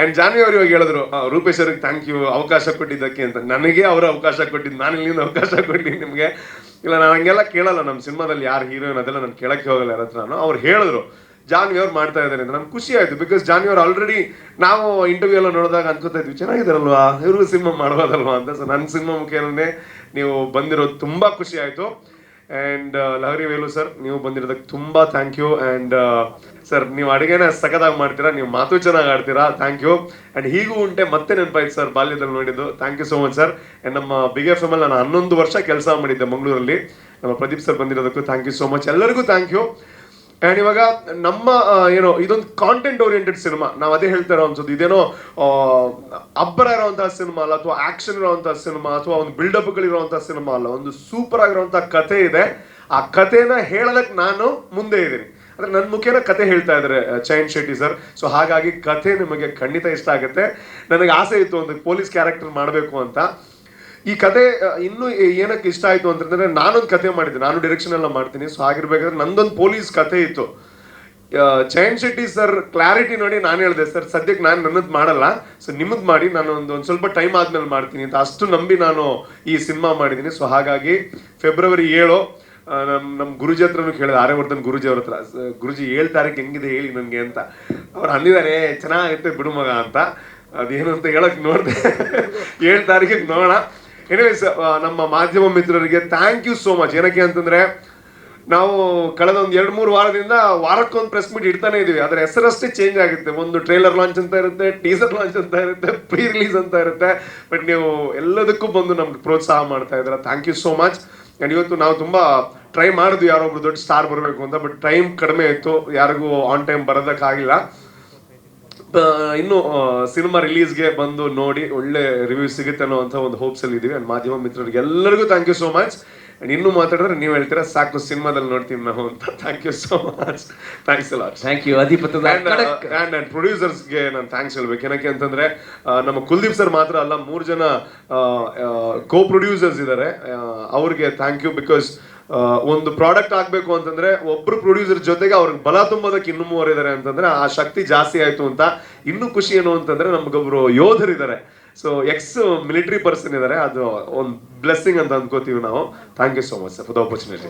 And Janhvi ಅವರು ಇವಾಗ ಹೇಳಿದ್ರು ರೂಪೇಶ್ ಅವ್ರಿಗೆ ಥ್ಯಾಂಕ್ ಯು ಅವಕಾಶ ಕೊಟ್ಟಿದ್ದಕ್ಕೆ ಅಂತ. ನನಗೆ ಅವರು ಅವಕಾಶ ಕೊಟ್ಟಿದ್ದು, ನಾನು ಇಲ್ಲಿಂದ ಅವಕಾಶ ಕೊಟ್ಟಿದ್ದೀನಿ ನಿಮಗೆ. ಇಲ್ಲ ನಾನು ಹಂಗೆಲ್ಲ ಕೇಳಲ್ಲ, ನಮ್ಮ ಸಿನಿಮಾದಲ್ಲಿ ಯಾರು ಹೀರೋಯಿನ್ ಅದೆಲ್ಲ ನಾನು ಕೇಳಕ್ಕೆ ಹೋಗಲ್ಲ ಯಾರ ಹತ್ರ. ಅವ್ರು ಹೇಳಿದ್ರು ಜಾನ್ವಿ ಅವ್ರು ಮಾಡ್ತಾ ಇದ್ದಾರೆ ಅಂತ. ನಮ್ಗೆ ಖುಷಿ ಆಯ್ತು, ಬಿಕಾಸ್ ಜಾನ್ವಿ ಅವ್ರು ಆಲ್ರೆಡಿ ನಾವು ಇಂಟರ್ವ್ಯೂ ಎಲ್ಲ ನೋಡಿದಾಗ ಅನ್ಕೋತಾ ಇದ್ವಿ ಚೆನ್ನಾಗಿದಾರಲ್ವಾ ಇವ್ರಿಗೂ ಸಿನಿಮಾ ಮಾಡ್ಬೋದಲ್ವಾ ಅಂತ. ಸೊ ನನ್ನ ಸಿನಿಮಾ ಮುಖೇನೇ ನೀವು ಬಂದಿರೋದು ತುಂಬಾ ಖುಷಿ ಆಯ್ತು. ಆ್ಯಂಡ್ ಲಹರಿ ವೇಲು ಸರ್, ನೀವು ಬಂದಿರೋದಕ್ಕೆ ತುಂಬ ಥ್ಯಾಂಕ್ ಯು. ಆ್ಯಂಡ್ ಸರ್, ನೀವು ಅಡುಗೆನ ಸಖತ್ತಾಗಿ ಮಾಡ್ತೀರಾ, ನೀವು ಮಾತು ಚೆನ್ನಾಗಿ ಆಡ್ತೀರಾ, ಥ್ಯಾಂಕ್ ಯು. ಆ್ಯಂಡ್ ಹೀಗೂ ಉಂಟೆ ಮತ್ತೆ ನೆನಪಾಯ್ತು ಸರ್ ಬಾಲ್ಯದಲ್ಲಿ ನೋಡಿದ್ದು, thank you so much sir. And ನಮ್ಮ ಬಿಗ್ ಎಫ್ ಎಮ್ ಅಲ್ಲಿ ನಾನು 11 ವರ್ಷ ಕೆಲಸ ಮಾಡಿದ್ದೆ ಮಂಗಳೂರಲ್ಲಿ. ನಮ್ಮ ಪ್ರದೀಪ್ ಸರ್ ಬಂದಿರೋದಕ್ಕೂ ಥ್ಯಾಂಕ್ ಯು ಸೋ ಮಚ್, ಎಲ್ಲರಿಗೂ ಥ್ಯಾಂಕ್ ಯು. ಆ್ಯಂಡ್ ಇವಾಗ ನಮ್ಮ ಏನೋ ಇದೊಂದು ಕಾಂಟೆಂಟ್ ಓರಿಯೆಂಟೆಡ್ ಸಿನಿಮಾ, ನಾವು ಅದೇ ಹೇಳ್ತಾ ಇರೋ ಅನ್ಸೋದು. ಇದೇನೋ ಅಬ್ಬರ ಇರೋವಂತಹ ಸಿನಿಮಾ ಅಲ್ಲ, ಅಥವಾ ಆಕ್ಷನ್ ಇರೋವಂತಹ ಸಿನಿಮಾ, ಅಥವಾ ಒಂದು ಬಿಲ್ಡಪ್ಗಳಿರುವಂತಹ ಸಿನಿಮಾ ಅಲ್ಲ. ಒಂದು ಸೂಪರ್ ಆಗಿರುವಂತಹ ಕಥೆ ಇದೆ. ಆ ಕಥೆನ ಹೇಳೋದಕ್ಕೆ ನಾನು ಮುಂದೆ ಇದ್ದೀನಿ, ಅಂದ್ರೆ ನನ್ನ ಮುಖೇನ ಕತೆ ಹೇಳ್ತಾ ಇದ್ದಾರೆ ಚೈನ್ ಶೆಟ್ಟಿ ಸರ್. ಸೊ ಹಾಗಾಗಿ ಕಥೆ ನಿಮಗೆ ಖಂಡಿತ ಇಷ್ಟ ಆಗುತ್ತೆ. ನನಗೆ ಆಸೆ ಇತ್ತು ಒಂದು ಪೊಲೀಸ್ ಕ್ಯಾರೆಕ್ಟರ್ ಮಾಡಬೇಕು ಅಂತ. ಈ ಕತೆ ಇನ್ನೂ ಏನಕ್ಕೆ ಇಷ್ಟ ಆಯಿತು ಅಂತಂದರೆ, ನಾನೊಂದು ಕತೆ ಮಾಡಿದ್ದೆ, ನಾನು ಡೈರೆಕ್ಷನ್ ಎಲ್ಲ ಮಾಡ್ತೀನಿ. ಸೊ ಆಗಿರ್ಬೇಕಾದ್ರೆ ನಂದೊಂದು ಪೊಲೀಸ್ ಕತೆ ಇತ್ತು. ಚೈನ್ ಶೆಟ್ಟಿ ಸರ್ ಕ್ಲಾರಿಟಿ ನೋಡಿ ನಾನು ಹೇಳಿದೆ, ಸರ್ ಸದ್ಯಕ್ಕೆ ನಾನು ನನ್ನದು ಮಾಡಲ್ಲ, ಸೊ ನಿಮ್ಮದು ಮಾಡಿ, ನಾನು ಒಂದು ಸ್ವಲ್ಪ ಟೈಮ್ ಆದ್ಮೇಲೆ ಮಾಡ್ತೀನಿ ಅಂತ ಅಷ್ಟು ನಂಬಿ ನಾನು ಈ ಸಿನಿಮಾ ಮಾಡಿದ್ದೀನಿ. ಸೊ ಹಾಗಾಗಿ ಫೆಬ್ರವರಿ 7 ನಮ್ಮ ಗುರುಜಿ ಹತ್ರನೂ ಕೇಳಿದೆ, ಆರ್ಯವರ್ಧನ್ ಗುರುಜಿ ಅವ್ರ ಹತ್ರ, ಗುರುಜಿ 7 ತಾರೀಕು ಹೆಂಗಿದೆ ಹೇಳಿ ನನಗೆ ಅಂತ. ಅವ್ರು ಅಂದಿದ್ದಾರೆ ಚೆನ್ನಾಗೈತೆ ಬಿಡು ಮಗ ಅಂತ. ಅದೇನು ಅಂತ ಹೇಳಕ್ ನೋಡಿದೆ. 7 ತಾರೀಕಿಗೆ ನೋಡೋಣ. ಎನಿವೇಸ್, ನಮ್ಮ ಮಾಧ್ಯಮ ಮಿತ್ರರಿಗೆ ಥ್ಯಾಂಕ್ ಯು ಸೋ ಮಚ್. ಏನಕ್ಕೆ ಅಂತಂದ್ರೆ, ನಾವು ಕಳೆದ ಒಂದು 2-3 ವಾರದಿಂದ ವಾರಕ್ಕೊಂದು ಪ್ರೆಸ್ ಮೀಟ್ ಇಡ್ತಾನೆ ಇದೀವಿ. ಅದರ ಹೆಸರಷ್ಟೇ ಚೇಂಜ್ ಆಗುತ್ತೆ. ಒಂದು ಟ್ರೇಲರ್ ಲಾಂಚ್ ಅಂತ ಇರುತ್ತೆ, ಟೀಸರ್ ಲಾಂಚ್ ಅಂತ ಇರುತ್ತೆ, ಪ್ರೀ ರಿಲೀಸ್ ಅಂತ ಇರುತ್ತೆ. ಬಟ್ ನೀವು ಎಲ್ಲದಕ್ಕೂ ಬಂದು ನಮ್ಗೆ ಪ್ರೋತ್ಸಾಹ ಮಾಡ್ತಾ ಇದ್ದೀರಾ, thank you so much. And ಇವತ್ತು ನಾವು ತುಂಬ ಟ್ರೈ ಮಾಡಿದ್ವಿ ಯಾರೊಬ್ರು ದೊಡ್ಡ ಸ್ಟಾರ್ ಬರಬೇಕು ಅಂತ, ಬಟ್ ಟೈಮ್ ಕಡಿಮೆ ಇತ್ತು, ಯಾರಿಗೂ ಆನ್ ಟೈಮ್ ಬರೋದಕ್ಕಾಗಿಲ್ಲ. ಇನ್ನು ಸಿನಿಮಾ ರಿಲೀಸ್ಗೆ ಬಂದು ನೋಡಿ ಒಳ್ಳೆ ರಿವ್ಯೂ ಸಿಗುತ್ತೆ ಅನ್ನೋ ಅಂತ ಒಂದು ಹೋಪ್ಸ್ ಅಲ್ಲಿ ಇದೀವಿ. ಅಂಡ್ ಮಾಧ್ಯಮ ಮಿತ್ರರಿಗೆ ಎಲ್ಲರಿಗೂ thank you so much. And ಇನ್ನೂ ಮಾತಾಡಿದ್ರೆ ನೀವು ಹೇಳ್ತೀರಾ ಸಾಕು ಸಿನಿಮಾದಲ್ಲಿ ನೋಡ್ತೀವಿ ನಾವು ಅಂತ. Thank you so much, thanks a lot. Thank you ಅಧಿಪತ. ಅಂಡ್ ಪ್ರೊಡ್ಯೂಸರ್ಸ್ಗೆ ನಾನು ಥ್ಯಾಂಕ್ಸ್ ಹೇಳ್ಬೇಕು. ಏನಕ್ಕೆ ಅಂತಂದ್ರೆ, ನಮ್ಮ ಕುಲ್ದೀಪ್ ಸರ್ ಮಾತ್ರ ಅಲ್ಲ, 3 ಜನ ಕೋ ಪ್ರೊಡ್ಯೂಸರ್ಸ್ ಇದ್ದಾರೆ, ಅವ್ರಿಗೆ ಥ್ಯಾಂಕ್ ಯು. ಬಿಕಾಸ್ ಒಂದು ಪ್ರಾಡಕ್ಟ್ ಆಗ್ಬೇಕು ಅಂತಂದ್ರೆ ಒಬ್ರು ಪ್ರೊಡ್ಯೂಸರ್ ಜೊತೆಗೆ ಅವ್ರಿಗೆ ಬಲ ತುಂಬೋದಕ್ಕೆ ಇನ್ನೂ 3 ಇದ್ದಾರೆ ಅಂತಂದ್ರೆ ಆ ಶಕ್ತಿ ಜಾಸ್ತಿ ಆಯ್ತು ಅಂತ. ಇನ್ನೂ ಖುಷಿ ಏನು ಅಂತಂದ್ರೆ, ನಮ್ಗೊಬ್ರು ಯೋಧರಿದ್ದಾರೆ, ಸೊ ಎಕ್ಸ್ ಮಿಲಿಟರಿ ಪರ್ಸನ್ ಇದ್ದಾರೆ. ಅದು ಒಂದು ಬ್ಲೆಸ್ಸಿಂಗ್ ಅಂತ ಅನ್ಕೋತೀವಿ ನಾವು. Thank you so much sir for the opportunity.